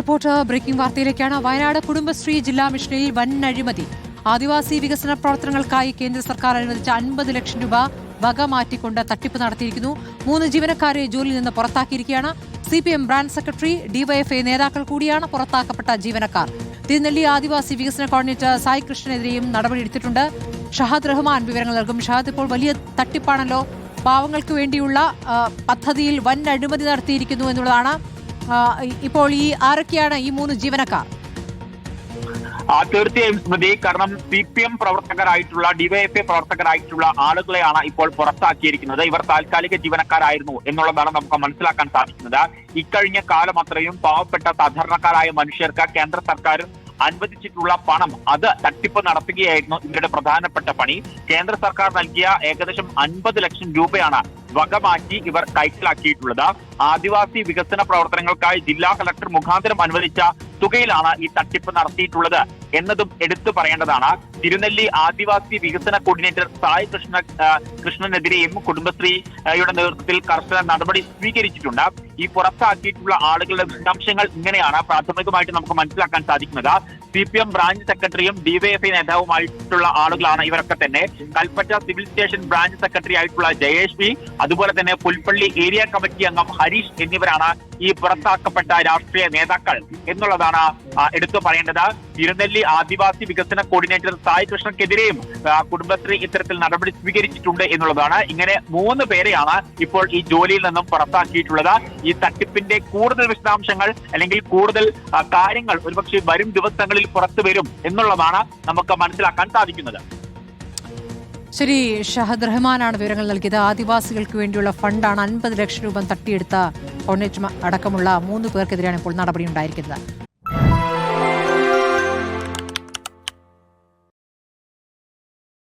Report breaking വാർത്തയിലേക്കാണ്. വയനാട് കുടുംബശ്രീ ജില്ലാ മിഷനിൽ വൻ അഴിമതി. ആദിവാസി വികസന പ്രവർത്തനങ്ങൾക്കായി കേന്ദ്ര സർക്കാർ അനുവദിച്ച 50 ലക്ഷം രൂപ വക മാറ്റിക്കൊണ്ട് തട്ടിപ്പ് നടത്തിയിരിക്കുന്നു. 3 ജീവനക്കാരെ ജോലിയിൽ നിന്ന് പുറത്താക്കിയിരിക്കുകയാണ്. CPM ബ്രാഞ്ച് സെക്രട്ടറി, DYFI നേതാക്കൾ കൂടിയാണ് പുറത്താക്കപ്പെട്ട ജീവനക്കാർ. തിരുനെല്ലി ആദിവാസി വികസന കോർഡിനേറ്റർ സായി കൃഷ്ണനെതിരെയും നടപടിയെടുത്തിട്ടുണ്ട്. ഷഹാദ് റഹ്മാൻ വിവരങ്ങൾ നൽകും. ഷഹാദ്, ഇപ്പോൾ വലിയ തട്ടിപ്പാണല്ലോ. പാവങ്ങൾക്ക് വേണ്ടിയുള്ള പദ്ധതിയിൽ വൻ അഴിമതി നടത്തിയിരിക്കുന്നു എന്നുള്ളതാണ്. ഇപ്പോൾ ആരൊക്കെയാണ് ഈ 3 ജീവനക്കാർ? തീർച്ചയായും സ്മൃതി, കാരണം CPM പ്രവർത്തകരായിട്ടുള്ള DYFI പ്രവർത്തകരായിട്ടുള്ള ആളുകളെയാണ് ഇപ്പോൾ പുറത്താക്കിയിരിക്കുന്നത്. ഇവർ താൽക്കാലിക ജീവനക്കാരായിരുന്നു എന്നുള്ളതാണ് നമുക്ക് മനസ്സിലാക്കാൻ സാധിക്കുന്നത്. ഇക്കഴിഞ്ഞ കാലം അത്രയും പാവപ്പെട്ട സാധാരണക്കാരായ മനുഷ്യർക്ക് കേന്ദ്ര സർക്കാർ അനുവദിച്ചിട്ടുള്ള പണം അത് തട്ടിപ്പ് നടത്തുകയായിരുന്നു ഇവരുടെ പ്രധാനപ്പെട്ട പണി. കേന്ദ്ര സർക്കാർ നൽകിയ ഏകദേശം 50 ലക്ഷം രൂപയാണ് വകമാറ്റി ഇവർ കൈക്കലാക്കിയിട്ടുള്ളത്. ആദിവാസി വികസന പ്രവർത്തനങ്ങൾക്കായി ജില്ലാ കളക്ടർ മുഖാന്തരം അനുവദിച്ച തുകയിലാണ് ഈ തട്ടിപ്പ് നടത്തിയിട്ടുള്ളത് എന്നതും എടുത്തു പറയേണ്ടതാണ്. തിരുനെല്ലി ആദിവാസി വികസന കോർഡിനേറ്റർ സായി കൃഷ്ണനെതിരെയും കുടുംബശ്രീയുടെ നേതൃത്വത്തിൽ കർശന നടപടി സ്വീകരിച്ചിട്ടുണ്ട്. ഈ പുറത്താക്കിയിട്ടുള്ള ആളുകളുടെ വിശദാംശങ്ങൾ ഇങ്ങനെയാണ് പ്രാഥമികമായിട്ട് നമുക്ക് മനസ്സിലാക്കാൻ സാധിക്കുന്നത്. CPM ബ്രാഞ്ച് സെക്രട്ടറിയും DYFI നേതാവുമായിട്ടുള്ള ആളുകളാണ് ഇവരൊക്കെ തന്നെ. Kalpetta civil station branch secretary ആയിട്ടുള്ള ജയേഷ് പി, അതുപോലെ തന്നെ പുൽപ്പള്ളി ഏരിയ കമ്മിറ്റി അംഗം ഹരീഷ് എന്നിവരാണ് ഈ പുറത്താക്കപ്പെട്ട രാഷ്ട്രീയ നേതാക്കൾ എന്നുള്ളതാണ് എടുത്തു പറയേണ്ടത്. തിരുനെല്ലി ആദിവാസി വികസന കോർഡിനേറ്റർ സായി കൃഷ്ണക്കെതിരെയും കുടുംബശ്രീ ഇത്തരത്തിൽ നടപടി സ്വീകരിച്ചിട്ടുണ്ട് എന്നുള്ളതാണ്. ഇങ്ങനെ 3 പേരെയാണ് ഇപ്പോൾ ഈ ജോലിയിൽ നിന്നും പുറത്താക്കിയിട്ടുള്ളത്. ഈ തട്ടിപ്പിന്റെ കൂടുതൽ വിശദാംശങ്ങൾ അല്ലെങ്കിൽ കൂടുതൽ കാര്യങ്ങൾ ഒരുപക്ഷെ വരും ദിവസങ്ങളിൽ പുറത്തു വരും എന്നുള്ളതാണ് നമുക്ക് മനസ്സിലാക്കാൻ സാധിക്കുന്നത്. ശരി, ഷഹദ് റഹ്മാനാണ് വിവരങ്ങൾ നൽകിയത്. ആദിവാസികൾക്ക് വേണ്ടിയുള്ള ഫണ്ടാണ് 50 ലക്ഷം രൂപ തട്ടിയെടുത്ത കോർഡിനേറ്റർ അടക്കമുള്ള 3 പേർക്കെതിരെയാണ് ഇപ്പോൾ നടപടി ഉണ്ടായിരിക്കുന്നത്.